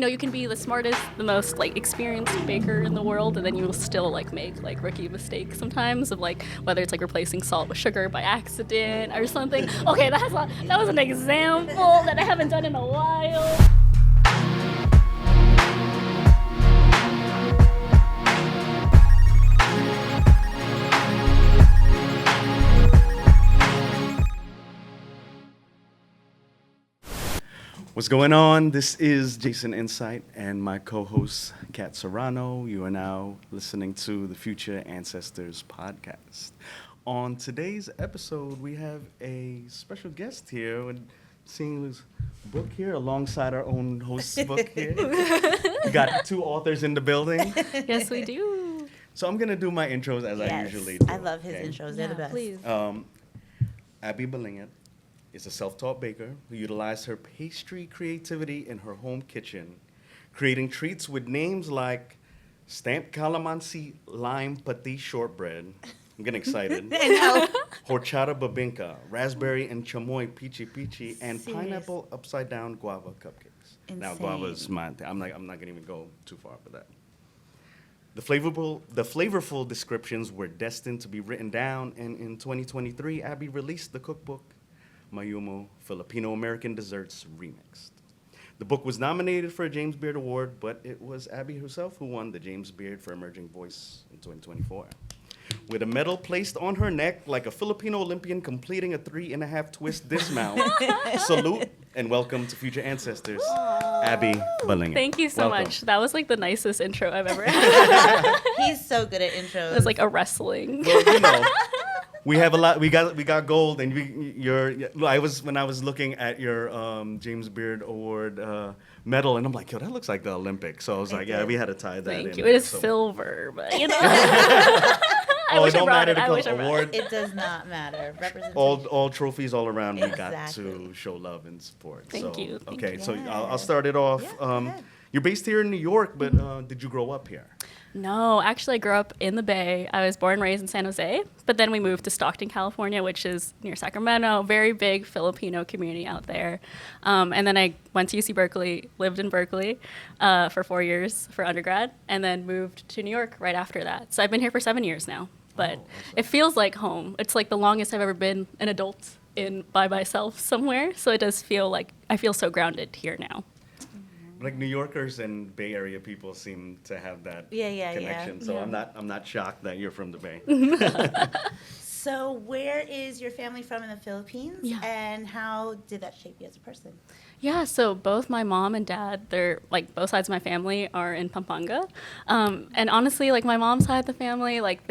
you can be the smartest, the most like experienced baker in the world, and then you will still like make like rookie mistakes sometimes of like whether it's like replacing salt with sugar by accident or something. Okay, that was an example that I haven't done in a while. What's going on? This is Jason Encite and my co-host, Kat Serrano. You are now listening to the Future Ancestors podcast. On today's episode, we have a special guest here, and seeing this book here alongside our own host's book here. We got two authors in the building. Yes, we do. So I'm going to do my intros as I usually do. I love his intros. They're the best. Please. Abi Balingit is a self-taught baker who utilized her pastry creativity in her home kitchen, creating treats with names like stamped calamansi lime pati shortbread. I'm getting excited. I know. Horchata babinka, raspberry and chamoy peachy peachy, and Serious. pineapple upside down guava cupcakes. Now Insane. guava is my thing. I'm not gonna even go too far for that. The flavorful descriptions were destined to be written down, and in 2023, Abi released the cookbook, Mayumo, Filipino American Desserts Remixed. The book was nominated for a James Beard Award, but it was Abi herself who won the James Beard for Emerging Voice in 2024. With a medal placed on her neck like a Filipino Olympian completing a 3.5 twist dismount. Salute and welcome to Future Ancestors, Abi Balingit. Thank you so Welcome. much. That was like the nicest intro I've ever had. He's so good at intros. It was like a wrestling. Well, we have a lot. We got gold, and when I was looking at your James Beard Award medal, and I'm like, yo, that looks like the Olympics. So I was like, yeah, we had to tie that in. Thank you. It is so. silver, but you know. Oh, it don't matter I wish I the brought award. It does not matter. Representation. All trophies all around. We got Exactly. to show love and support. Thank you. Okay, so you. I'll start it off. Yeah, go ahead. You're based here in New York, but did you grow up here? No, actually, I grew up in the Bay. I was born and raised in San Jose, but then we moved to Stockton, California, which is near Sacramento. Very big Filipino community out there. And then I went to UC Berkeley, lived in Berkeley for 4 years for undergrad, and then moved to New York right after that. So I've been here for 7 years now, but it feels like home. It's like the longest I've ever been an adult by myself somewhere. So it does feel like I feel so grounded here now. Like New Yorkers and Bay Area people seem to have that connection. So Yeah. I'm not shocked that you're from the Bay. So where is your family from in the Philippines? Yeah. And how did that shape you as a person? Yeah, so both my mom and dad, they're like both sides of my family are in Pampanga. And honestly, like my mom's side of the family, like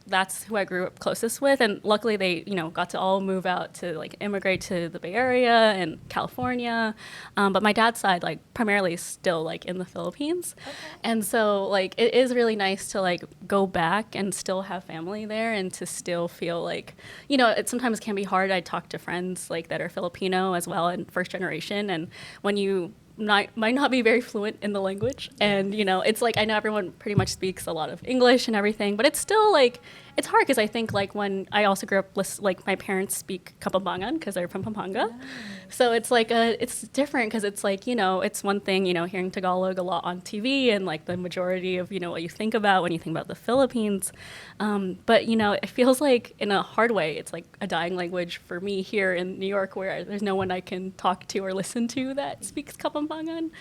that's who I grew up closest with. And luckily they, got to all move out to like immigrate to the Bay Area and California. But my dad's side, like primarily still like in the Philippines. Okay. And so like it is really nice to like go back and still have family there and to still feel like, it sometimes can be hard. I talk to friends like that are Filipino as well and first generation. And when you might not be very fluent in the language. And, it's like I know everyone pretty much speaks a lot of English and everything, but it's still like, it's hard because I think like when I also grew up, like my parents speak Kapampangan because they're from Pampanga. Nice. So it's like, it's different because it's like, it's one thing, hearing Tagalog a lot on TV and like the majority of, what you think about when you think about the Philippines. But, it feels like in a hard way, it's like a dying language for me here in New York where there's no one I can talk to or listen to that speaks Kapampangan.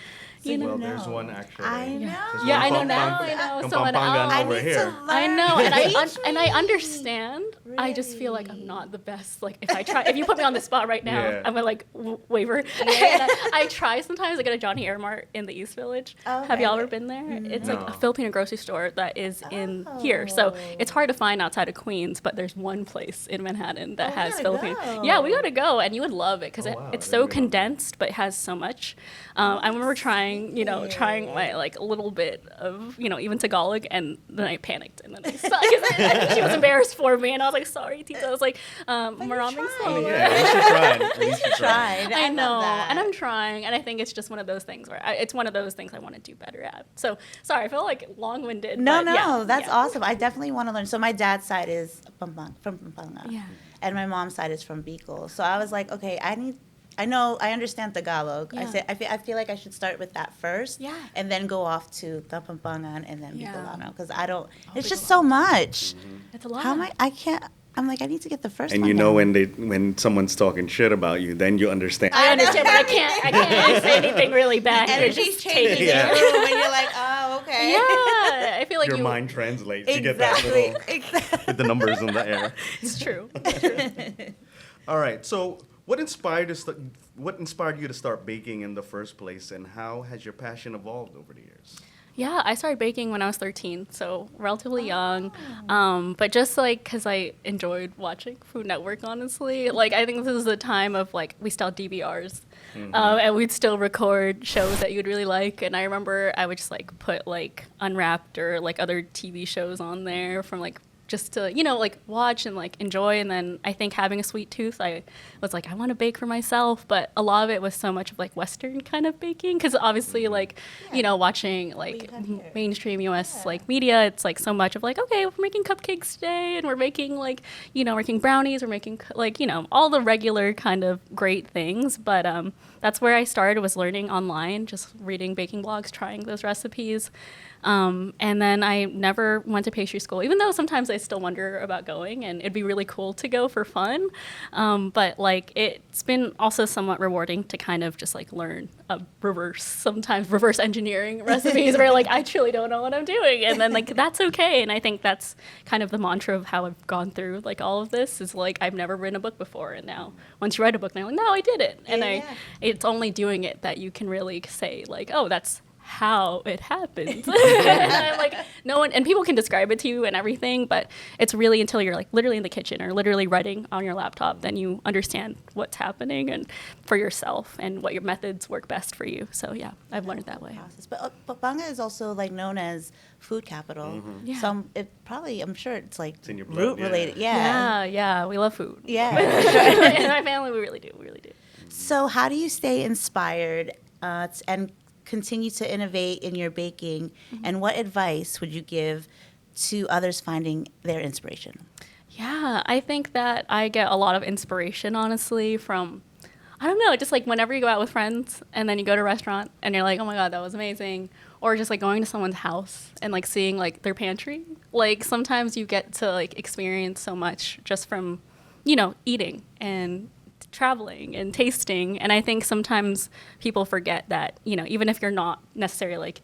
So you Well, know. there's one actually. I know. There's Yeah, one I know now. Pampang- I know Pampang- someone Pampangan else. over I need here. to learn. I know, and I Teach me. understand. I just feel like I'm not the best. Like if you put me on the spot right now, Yeah. I'm gonna like waver. Yeah. And I try sometimes. I go to Johnny Air Mart in the East Village. Oh, Have y'all okay. ever been there? It's No. like a Filipino grocery store that is in here. So it's hard to find outside of Queens, but there's one place in Manhattan that Oh, we has gotta Filipino. go. Yeah, we gotta go, and you would love it because Oh, wow. it's I so didn't know. condensed, but it has so much. I remember trying my like a little bit of even Tagalog, and then I panicked, and then I stopped because she was embarrassed for me, and I was like, "Sorry, Tita." I was like, "Maraming tried. salamat." Yeah, at least you tried. At least you Tried. I love know, that. and I'm trying, and I think it's just one of those things where it's one of those things I want to do better at. So sorry, I feel like long-winded. No, but yeah, that's yeah. awesome. I definitely want to learn. So my dad's side is from Pampanga. Yeah. And my mom's side is from Bicol. So I was like, okay, I understand Tagalog. Yeah. I feel like I should start with that first. Yeah. And then go off to Kapampangan and then Yeah. Bicolano. Because I don't, it's just so much. It's a lot. How am I can't, I'm like, I need to get the first And one you know down. when someone's talking shit about you, then you understand. I understand, but I can't say anything really bad. It's Energy's just changing Yeah. in the room, and you're like, oh, okay. Yeah, I feel like Your you. mind translates. You get that Exactly. little Exactly. with the numbers in the air. It's true. All right. So, what inspired you to start baking in the first place, and how has your passion evolved over the years? Yeah, I started baking when I was 13, so relatively young. But just like because I enjoyed watching Food Network, honestly. Like, I think this is the time of like we still had DVRs, and we'd still record shows that you'd really like. And I remember I would just like put like Unwrapped or like other TV shows on there from like just to, like watch and like enjoy. And then I think having a sweet tooth, I was like, I want to bake for myself. But a lot of it was so much of like Western kind of baking. Because obviously like, watching like mainstream US like media, it's like so much of like, okay, we're making cupcakes today and we're making like, we're making brownies, we're making like, all the regular kind of great things. But that's where I started, was learning online, just reading baking blogs, trying those recipes. And then I never went to pastry school, even though sometimes I still wonder about going, and it'd be really cool to go for fun. But like it's been also somewhat rewarding to kind of just like learn reverse engineering recipes where like I truly don't know what I'm doing, and then like that's okay. And I think that's kind of the mantra of how I've gone through like all of this is like I've never written a book before, and now once you write a book, now you're like, no, I did it, and it's only doing it that you can really say like, oh, that's how it happens. And I'm like, no one, and people can describe it to you and everything, but it's really until you're like literally in the kitchen or literally writing on your laptop, then you understand what's happening and for yourself and what your methods work best for you. So yeah, I've learned that way. But Pampanga is also like known as food capital. Yeah. Some I'm sure it's like in your blood, root yeah. related. Yeah. Yeah, we love food. Yeah. In my family, we really do. So how do you stay inspired and continue to innovate in your baking? And what advice would you give to others finding their inspiration? Yeah, I think that I get a lot of inspiration, honestly, from, I don't know, just like whenever you go out with friends and then you go to a restaurant and you're like, oh my God, that was amazing. Or just like going to someone's house and like seeing like their pantry. Like sometimes you get to like experience so much just from, eating and traveling and tasting. And I think sometimes people forget that, even if you're not necessarily like,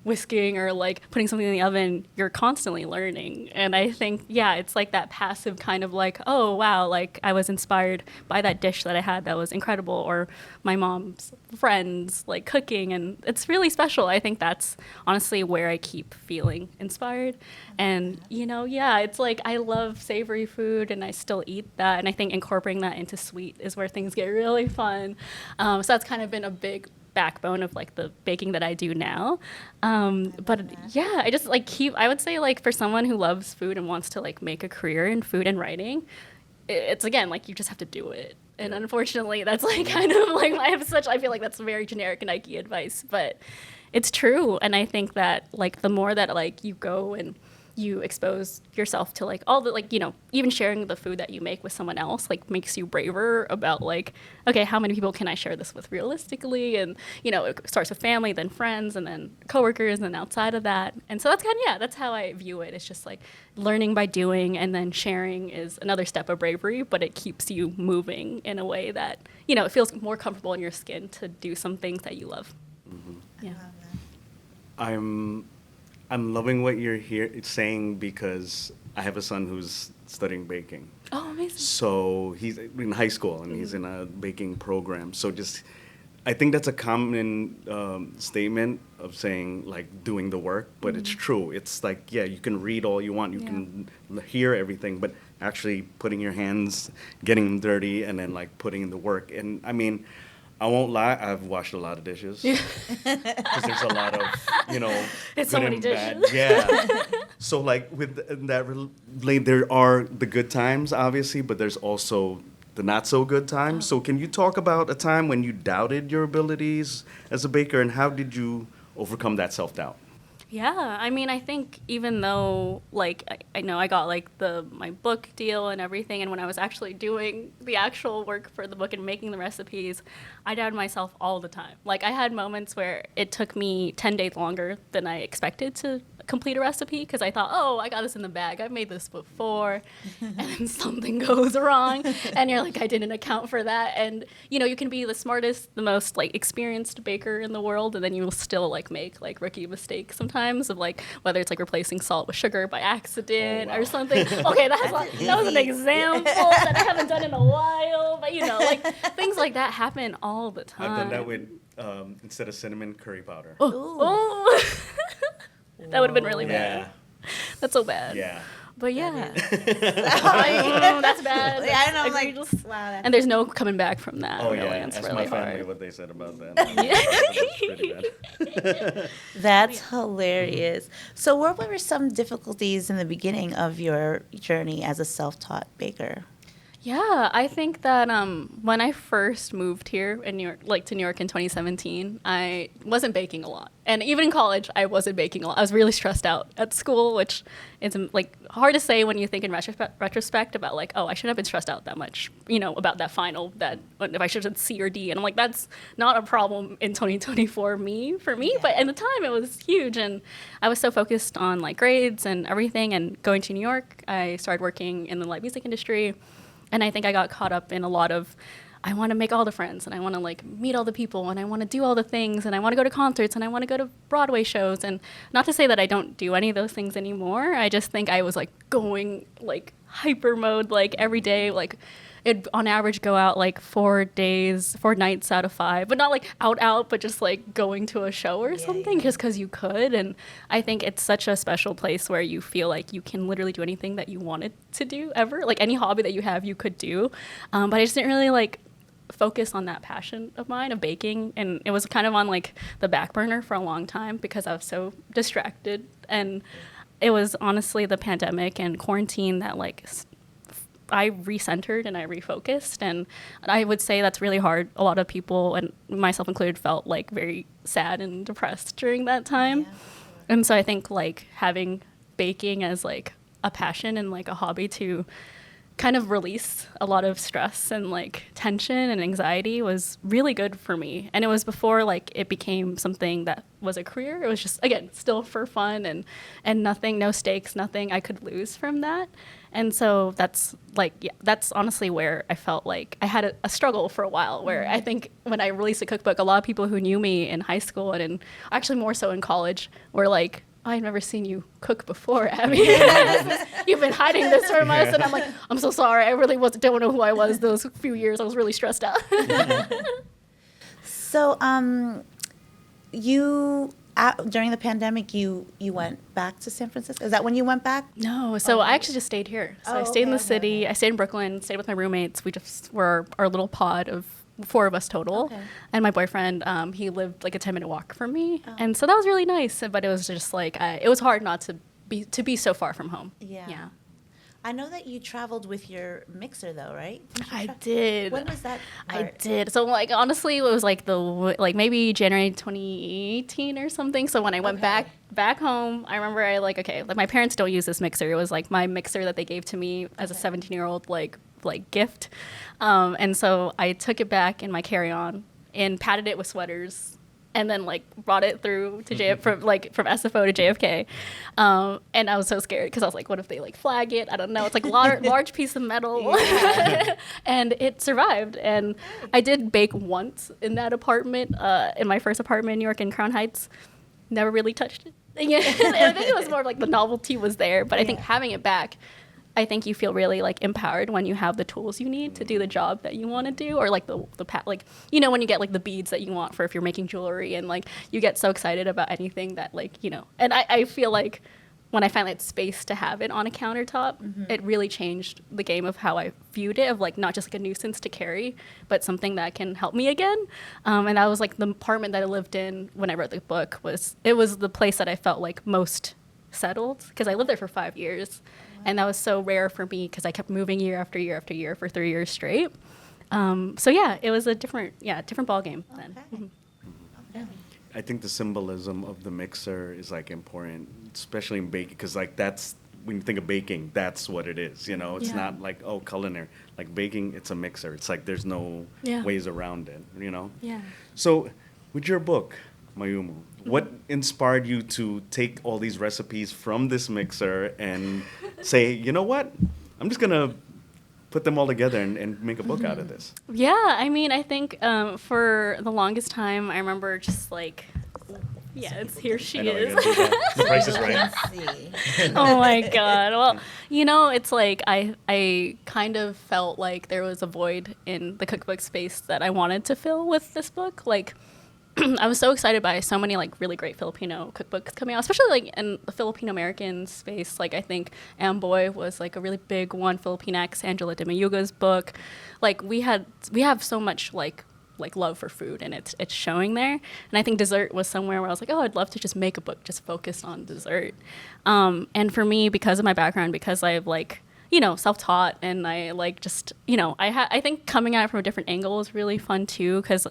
whisking or like putting something in the oven, you're constantly learning. And I think, it's like that passive kind of like, oh, wow, like I was inspired by that dish that I had that was incredible, or my mom's friends like cooking. And it's really special. I think that's honestly where I keep feeling inspired. And, it's like I love savory food and I still eat that. And I think incorporating that into sweet is where things get really fun. So that's kind of been a big backbone of like the baking that I do now. But yeah, I just like I would say like for someone who loves food and wants to like make a career in food and writing, it's again, like you just have to do it. And unfortunately that's like kind of like I feel like that's very generic Nike advice, but it's true. And I think that like the more that like you go and you expose yourself to like all the like, even sharing the food that you make with someone else like makes you braver about like, okay, how many people can I share this with realistically? And, it starts with family, then friends, and then coworkers, and then outside of that. And so that's that's how I view it. It's just like learning by doing, and then sharing is another step of bravery, but it keeps you moving in a way that, it feels more comfortable in your skin to do some things that you love. Yeah. I'm loving what you're saying because I have a son who's studying baking. Oh, amazing. So he's in high school and he's in a baking program. So I think that's a common statement of saying like doing the work, but it's true. It's like, you can read all you want, you can hear everything, but actually putting your hands, getting them dirty, and then like putting in the work. And I mean, I won't lie, I've washed a lot of dishes. Because there's a lot of, It's good so many and dishes. bad. Yeah. So like with that, there are the good times, obviously, but there's also the not so good times. So can you talk about a time when you doubted your abilities as a baker, and how did you overcome that self-doubt? Yeah, I mean, I think even though, like, I know I got, like, my book deal and everything, and when I was actually doing the actual work for the book and making the recipes, I doubted myself all the time. Like, I had moments where it took me 10 days longer than I expected to complete a recipe, because I thought, oh, I got this in the bag. I've made this before, and then something goes wrong, and you're like, I didn't account for that. And, you know, you can be the smartest, the most, like, experienced baker in the world, and then you will still, like, make, like, rookie mistakes sometimes of, like, whether it's, like, replacing salt with sugar by accident or something. Okay, that was an example that I haven't done in a while, but, you know, like, things like that happen all the time. I've done that with, instead of cinnamon, curry powder. Oh. That would have been really bad. That's so bad. Yeah. But yeah. That's bad. Yeah, I know. I'm like, Egregious. wow. And there's no coming back from that. Oh, really. yeah. It's Ask really my family hard. what they said about that. That was pretty bad. That's hilarious. So, what were some difficulties in the beginning of your journey as a self-taught baker? Yeah, I think that when I first moved here in New York, like to New York in 2017, I wasn't baking a lot. And even in college, I wasn't baking a lot. I was really stressed out at school, which is like hard to say when you think in retrospect about like, oh, I shouldn't have been stressed out that much, you know, about that final, that if I should have said C or D. And I'm like, that's not a problem in 2024 for me. But at the time it was huge. And I was so focused on like grades and everything and going to New York. I started working in the live music industry. And I think I got caught up in a lot of, I want to make all the friends and I want to like meet all the people and I want to do all the things and I want to go to concerts and I want to go to Broadway shows. And not to say that I don't do any of those things anymore. I just think I was like going like hyper mode like every day, like it'd on average go out like 4 nights out of 5, but not like out, but just like going to a show or something just because you could. And I think it's such a special place where you feel like you can literally do anything that you wanted to do ever. Like any hobby that you have, you could do. But I just didn't really like focus on that passion of mine of baking. And it was kind of on like the back burner for a long time because I was so distracted. And it was honestly the pandemic and quarantine that like I recentered and I refocused, and I would say that's really hard. A lot of people, and myself included, felt like very sad and depressed during that time. Yeah, sure. And so I think like having baking as like a passion and like a hobby to kind of release a lot of stress and like tension and anxiety was really good for me. And it was before like it became something that was a career. It was just, again, still for fun and nothing, no stakes, nothing I could lose from that. And so that's like, yeah, that's honestly where I felt like I had a struggle for a while, where I think when I released a cookbook, a lot of people who knew me in high school and actually more so in college were like, I've never seen you cook before, Abby. You've been hiding this from us. And I'm like, I'm so sorry. I really don't know who I was those few years. I was really stressed out. So during the pandemic, you went back to San Francisco? Is that when you went back? No. So I actually just stayed here. So I stayed in the city. I stayed in Brooklyn, stayed with my roommates. We just were our little pod of 4 of us total. Okay. And my boyfriend, he lived like a 10-minute walk from me. Oh. And so that was really nice. But it was just like, it was hard not to be so far from home. Yeah. I know that you traveled with your mixer, though, right? I did. When was that? I did. So, like, honestly, it was like maybe January 2018 or something. So when I went back home, I remember my parents don't use this mixer. It was like my mixer that they gave to me as a 17-year-old like gift. And so I took it back in my carry-on and patted it with sweaters. And then like brought it through to from SFO to JFK, and I was so scared because I was like, what if they like flag it? I don't know. It's like large piece of metal, and it survived. And I did bake once in that apartment, in my first apartment in New York in Crown Heights. Never really touched it. And I think it was more of like the novelty was there, but I think having it back, I think you feel really like empowered when you have the tools you need to do the job that you want to do, or like like, you know, when you get like the beads that you want for if you're making jewelry, and like you get so excited about anything that like, you know, and I feel like when I finally had space to have it on a countertop, it really changed the game of how I viewed it, of like not just like a nuisance to carry, but something that can help me again. And that was like the apartment that I lived in when I wrote the book. It was the place that I felt like most settled, because I lived there for 5 years. And that was so rare for me because I kept moving year after year after year for 3 years straight. So yeah, it was a different ball game then. Okay. I think the symbolism of the mixer is like important, especially in baking, because like that's when you think of baking, that's what it is. You know, it's Yeah. not like culinary. Like baking, it's a mixer. It's like there's no Yeah. ways around it. You know. Yeah. So, with your book, Mayumu, what inspired you to take all these recipes from this mixer and say, you know what, I'm just gonna put them all together and make a book out of this? Yeah, I mean, I think for the longest time, I remember just like, yeah, it's here she I know, is. you're gonna do that. The price is right. Let's see. Oh my god. Well, you know, it's like I kind of felt like there was a void in the cookbook space that I wanted to fill with this book. Like I was so excited by so many like really great Filipino cookbooks coming out, especially like in the Filipino American space. Like I think Amboy was like a really big one, Filipinx, Angela de Mayuga's book. Like we have so much like love for food, and it's showing there. And I think dessert was somewhere where I was like, oh, I'd love to just make a book just focused on dessert. And for me, because of my background, because I've like, you know, self-taught, and I like just, you know, I think coming at it from a different angle is really fun too, because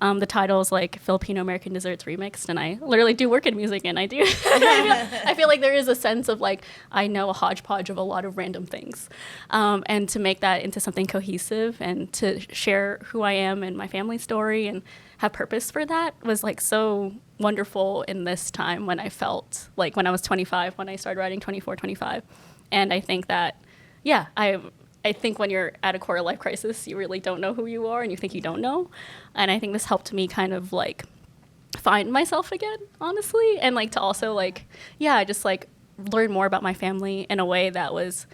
the title is like Filipino American Desserts Remixed, and I literally do work in music, and I do. I feel like there is a sense of like I know a hodgepodge of a lot of random things, and to make that into something cohesive and to share who I am and my family story and have purpose for that was like so wonderful in this time when I felt like when I was 25, when I started writing 24, 25, and I think that. Yeah, I think when you're at a quarter life crisis, you really don't know who you are, and you think you don't know. And I think this helped me kind of like find myself again, honestly, and like to also like, yeah, just like learn more about my family in a way that was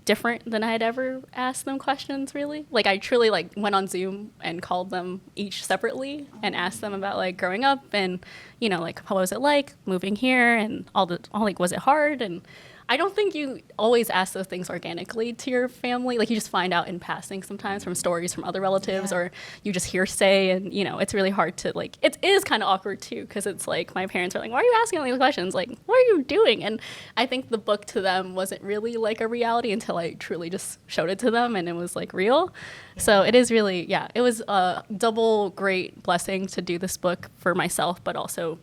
different than I had ever asked them questions, really. Like I truly like went on Zoom and called them each separately and asked them about like growing up and, you know, like how was it like moving here and all like was it hard. And I don't think you always ask those things organically to your family. Like you just find out in passing sometimes from stories from other relatives, or you just hearsay, and you know it's really hard to like. It is kind of awkward too, because it's like my parents are like, "Why are you asking all these questions? Like, what are you doing?" And I think the book to them wasn't really like a reality until I truly just showed it to them, and it was like real. So it is really, yeah, it was a double great blessing to do this book for myself, but also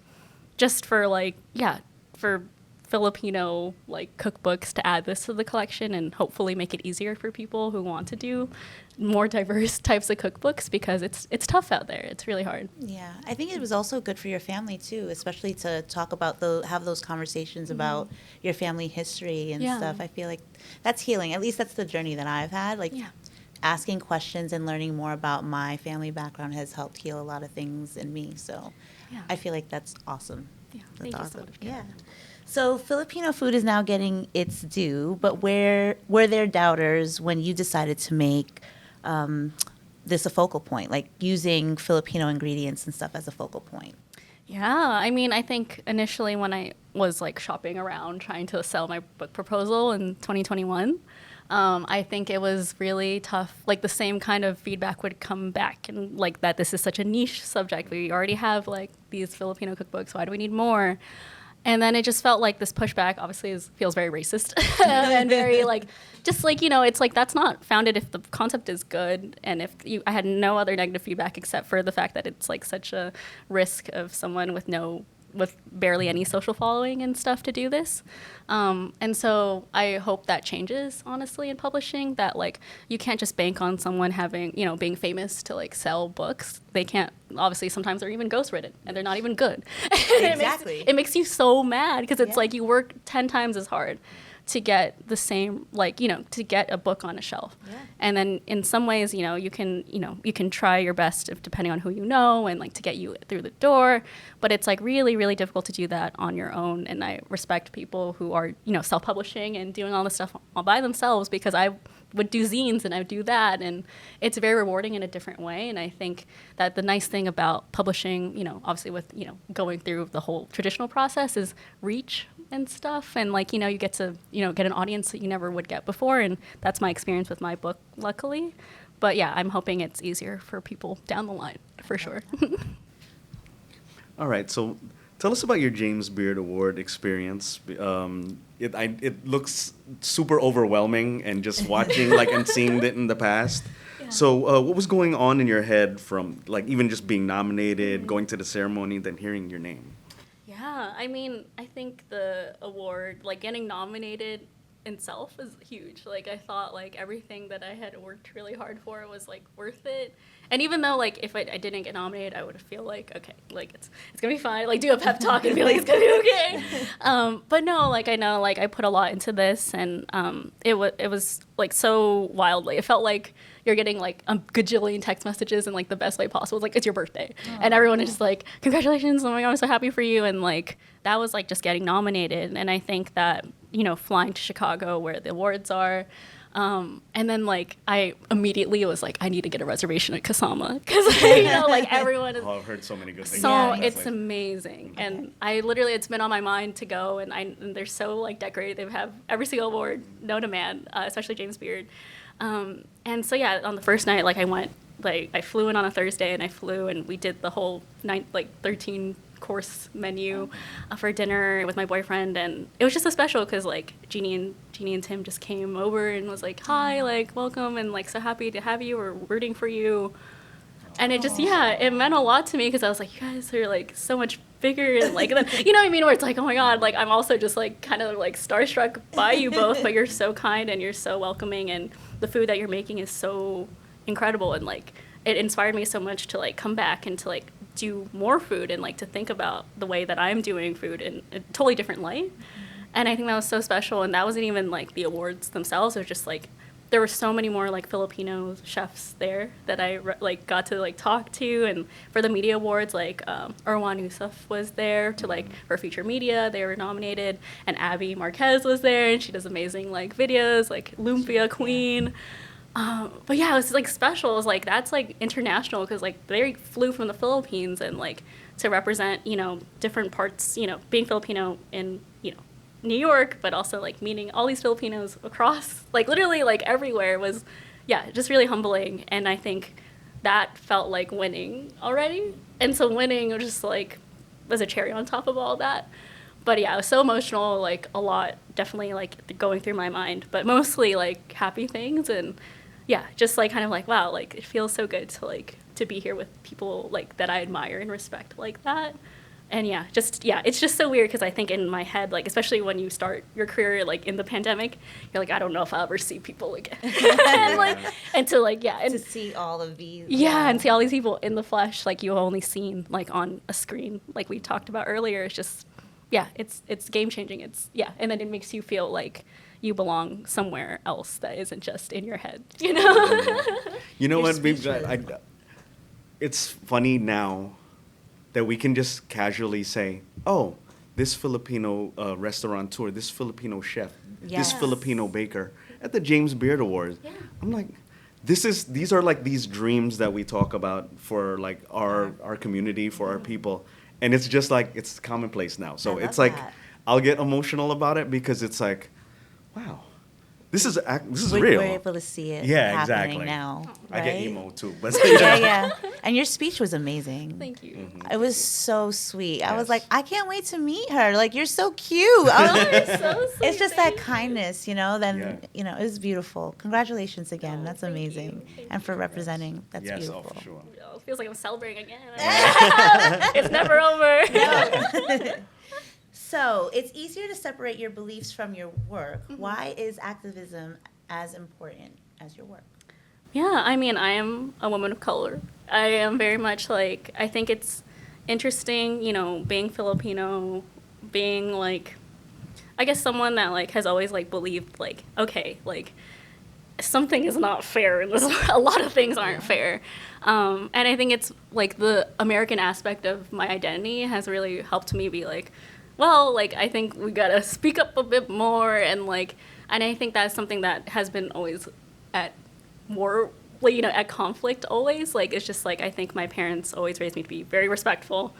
just for like, yeah, for Filipino like cookbooks to add this to the collection and hopefully make it easier for people who want to do more diverse types of cookbooks, because it's tough out there. It's really hard. Yeah, I think it was also good for your family too, especially to talk about have those conversations about your family history and stuff. I feel like that's healing. At least that's the journey that I've had. Like asking questions and learning more about my family background has helped heal a lot of things in me. So I feel like that's awesome. Yeah, That's thank you awesome. so much. Yeah. So Filipino food is now getting its due, but were there doubters when you decided to make this a focal point, like using Filipino ingredients and stuff as a focal point? Yeah, I mean, I think initially when I was like shopping around trying to sell my book proposal in 2021, I think it was really tough. Like the same kind of feedback would come back, and like that this is such a niche subject. We already have like these Filipino cookbooks. Why do we need more? And then it just felt like this pushback obviously feels very racist and very like, just like, you know, it's like that's not founded if the concept is good. And I had no other negative feedback except for the fact that it's like such a risk of someone with barely any social following and stuff to do this. And so I hope that changes, honestly, in publishing, that like you can't just bank on someone having, you know, being famous to like sell books. They can't, obviously sometimes they're even ghostwritten and they're not even good. Exactly. It makes you so mad because it's like you work 10 times as hard to get the same, like, you know, to get a book on a shelf. Yeah. And then in some ways, you know, you can try your best depending on who you know and like to get you through the door, but it's like really, really difficult to do that on your own. And I respect people who are, you know, self-publishing and doing all this stuff all by themselves, because I would do zines and I would do that, and it's very rewarding in a different way. And I think that the nice thing about publishing, you know, obviously with, you know, going through the whole traditional process is reach and stuff, and like, you know, you get to, you know, get an audience that you never would get before, and that's my experience with my book, luckily. But yeah, I'm hoping it's easier for people down the line, for sure. All right, so tell us about your James Beard Award experience. It looks super overwhelming, and just watching like and seeing it in the past. So what was going on in your head from like even just being nominated, going to the ceremony, then hearing your name? Yeah, I mean, I think the award, like getting nominated itself is huge. Like I thought like everything that I had worked really hard for was like worth it. And even though like if I didn't get nominated, I would feel like, okay, like it's gonna be fine. Like do a pep talk and be like, it's gonna be okay. But no, like I know like I put a lot into this, and it was like so wildly. It felt like you're getting like a gajillion text messages in like the best way possible. It's like it's your birthday, and everyone is just like, congratulations! Oh my god, I'm so happy for you. And like that was like just getting nominated. And I think that, you know, flying to Chicago where the awards are. And then like I immediately was like, I need to get a reservation at Kasama because you know like everyone is. Oh, I've heard so many good things. So it's amazing, and I literally it's been on my mind to go, and they're so like decorated. They have every single award known to man, especially James Beard. And so yeah, on the first night, like I went, like I flew in on a Thursday, and I flew, and we did the whole night, like 13 course menu for dinner with my boyfriend, and it was just so special because like Jeannie and Tim just came over and was like, hi, like welcome, and like so happy to have you, we're rooting for you. And it just it meant a lot to me because I was like, you guys are like so much bigger, and like then, you know what I mean, where it's like, oh my god, like I'm also just like kind of like starstruck by you both, but you're so kind and you're so welcoming, and the food that you're making is so incredible, and like it inspired me so much to like come back and to like do more food and like to think about the way that I'm doing food in a totally different light. And I think that was so special, and that wasn't even like the awards themselves. It was just like there were so many more like Filipino chefs there that I like got to like talk to. And for the media awards, like Erwan Yusuf was there to like for feature media, they were nominated, and Abby Marquez was there, and she does amazing like videos, like Lumpia Queen. But yeah, it was like special. It was like that's like international because like they flew from the Philippines, and like to represent, you know, different parts, you know, being Filipino in, you know, New York, but also like meeting all these Filipinos across like literally like everywhere was just really humbling. And I think that felt like winning already, and so winning was just like was a cherry on top of all that. But yeah, it was so emotional, like a lot definitely like going through my mind, but mostly like happy things. And yeah, just like kind of like, wow, like it feels so good to like to be here with people like that I admire and respect like that. And it's just so weird because I think in my head, like especially when you start your career like in the pandemic, you're like, I don't know if I'll ever see people again. And like and to like and to see all of these and see all these people in the flesh, like you've only seen like on a screen, like we talked about earlier. It's just it's game changing. It's and then it makes you feel like you belong somewhere else that isn't just in your head, you know. You know what? It's funny now that we can just casually say, oh, this Filipino restaurateur, this Filipino chef, this Filipino baker at the James Beard Awards. Yeah. I'm like, these are like these dreams that we talk about for like our community, for our people. And it's just like, it's commonplace now. So it's like, I'll get emotional about it because it's like, wow. This is real. We're able to see it happening now. Right? I get emo too. But And your speech was amazing. Thank you. Mm-hmm. It was so sweet. Yes. I was like, I can't wait to meet her. Like, you're so cute. It's just that kindness, you know. Then you know, it was beautiful. Congratulations again. Oh, that's amazing. And for representing, that's beautiful. Oh, for sure. It feels like I'm celebrating again. It's never over. So it's easier to separate your beliefs from your work. Mm-hmm. Why is activism as important as your work? Yeah, I mean, I am a woman of color. I am very much like, I think it's interesting, you know, being Filipino, being like, I guess someone that like has always like believed like, okay, like something is not fair in this. A lot of things aren't fair. And I think it's like the American aspect of my identity has really helped me be like, well, like, I think we gotta speak up a bit more, and I think that's something that has been always at war, like, you know, at conflict always. Like, it's just like, I think my parents always raised me to be very respectful,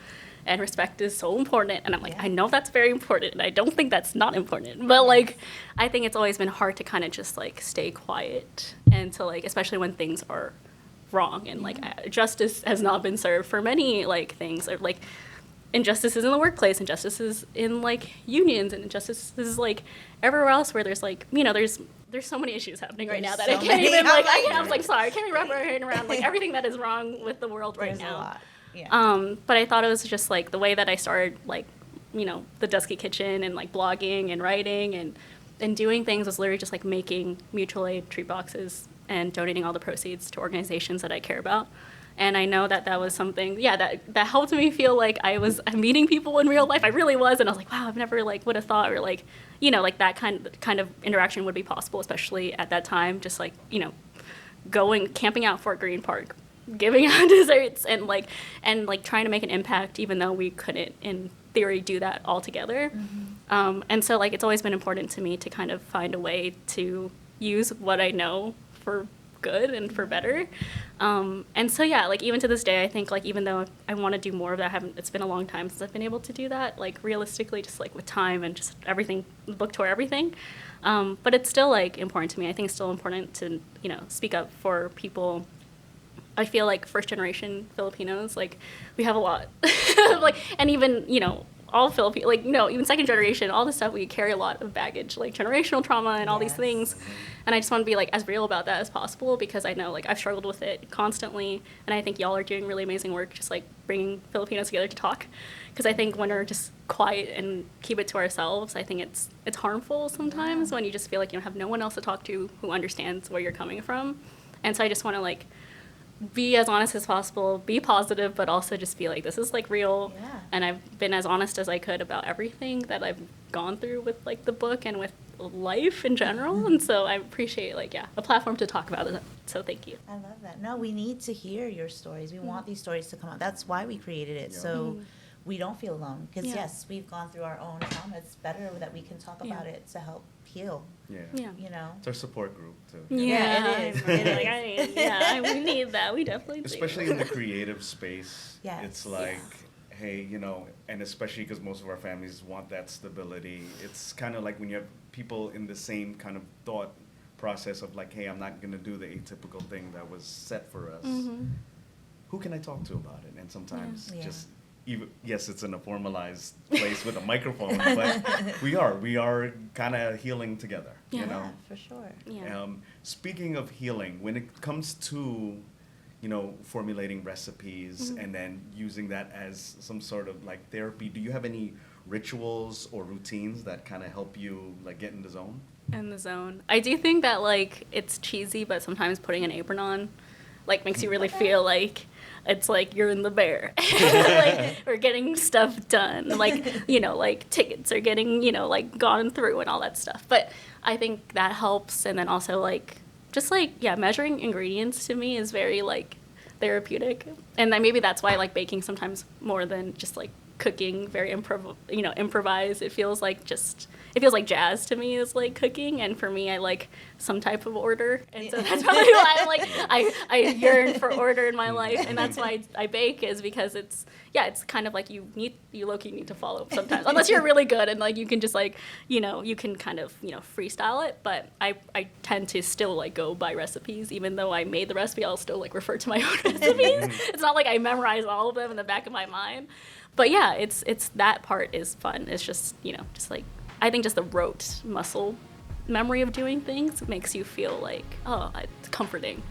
and respect is so important, and I'm like, I know that's very important, and I don't think that's not important, but like, I think it's always been hard to kind of just like stay quiet, and to like, especially when things are wrong, and like, justice has not been served for many like things, or like, injustices in the workplace, injustices in like unions, and injustices like everywhere else where there's like, you know, there's there's so many issues happening right There's now that so I can't many. even like. I Yeah. was like, sorry, I can't even wrap my head around like everything that is wrong with the world right There's a now. lot. Yeah. But I thought it was just like the way that I started, like, you know, the Dusky Kitchen and like blogging and writing and doing things was literally just like making mutual aid treat boxes and donating all the proceeds to organizations that I care about. And I know that that was something, that helped me feel like I'm meeting people in real life. I really was, and I was like, wow, I've never like would have thought, or like, you know, like that kind of interaction would be possible, especially at that time. Just like, you know, camping out Fort Greene Park, giving out desserts, and trying to make an impact, even though we couldn't in theory do that all together. And so like it's always been important to me to kind of find a way to use what I know for good and for better. And so yeah, like even to this day, I think like even though I want to do more of that, it's been a long time since I've been able to do that, like realistically, just like with time and just everything, book tour, everything. But it's still like important to me. I think it's still important to, you know, speak up for people. I feel like first generation Filipinos, like we have a lot, like, and even, you know, all Filipino, like, you know, even second generation, all this stuff, we carry a lot of baggage, like generational trauma and all these things. And I just want to be like as real about that as possible, because I know like I've struggled with it constantly. And I think y'all are doing really amazing work, just like bringing Filipinos together to talk. Because I think when we're just quiet and keep it to ourselves, I think it's harmful sometimes when you just feel like you don't have no one else to talk to who understands where you're coming from. And so I just want to like be as honest as possible, be positive, but also just be like, this is like real. Yeah. And I've been as honest as I could about everything that I've gone through with like the book and with life in general. And so I appreciate like, a platform to talk about it. So thank you. I love that. No, we need to hear your stories. We want these stories to come out. That's why we created it. Yeah. So we don't feel alone. Because yes, we've gone through our own trauma. It's better that we can talk about it to help heal. Yeah. You know? It's our support group too. Yeah, it is. It is. We need that. We definitely do. Especially in the creative space. Yes. It's like, hey, you know, and especially because most of our families want that stability. It's kind of like when you have people in the same kind of thought process of like, hey, I'm not going to do the atypical thing that was set for us. Who can I talk to about it? And sometimes just even, yes, it's in a formalized place with a microphone, but we are kind of healing together, you know? For sure. Yeah. Speaking of healing, when it comes to, you know, formulating recipes and then using that as some sort of like therapy, do you have any rituals or routines that kind of help you like get in the zone? In the zone. I do think that like it's cheesy, but sometimes putting an apron on like makes you really feel like it's like you're in the bear, like, or getting stuff done, like, you know, like tickets are getting, you know, like gone through and all that stuff. But I think that helps. And then also like, just like, measuring ingredients to me is very like therapeutic. And then maybe that's why I like baking sometimes more than just like cooking, very improvised. It feels like jazz to me is like cooking, and for me I like some type of order, and so that's probably why I'm like I yearn for order in my life, and that's why I bake, is because it's kind of like you low-key need to follow sometimes, unless you're really good and like you can just like, you know, you can kind of, you know, freestyle it. But I tend to still like go by recipes. Even though I made the recipe, I'll still like refer to my own recipes. It's not like I memorize all of them in the back of my mind. But yeah, it's that part is fun. It's just, you know, just like, I think just the rote muscle memory of doing things makes you feel like, oh, it's comforting.